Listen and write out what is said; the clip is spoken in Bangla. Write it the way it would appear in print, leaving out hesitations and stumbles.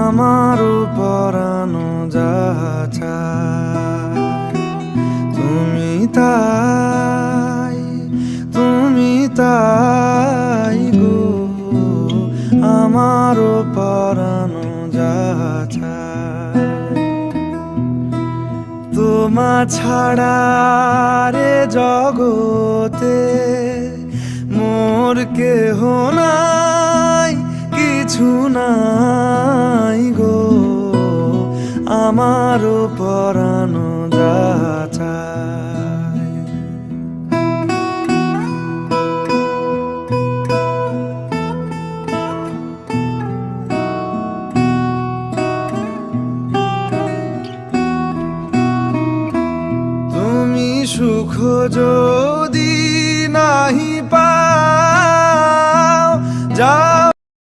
আমারও পরানো যাহা চায় তুমি তাই গো, আমারও পরানো যাহা চায়। তোমা ছাড়া রে জগতে মোর কেহ নাই, কিছু নাই গো, আমারও পরানো যাহা চায়। তুমি সুখ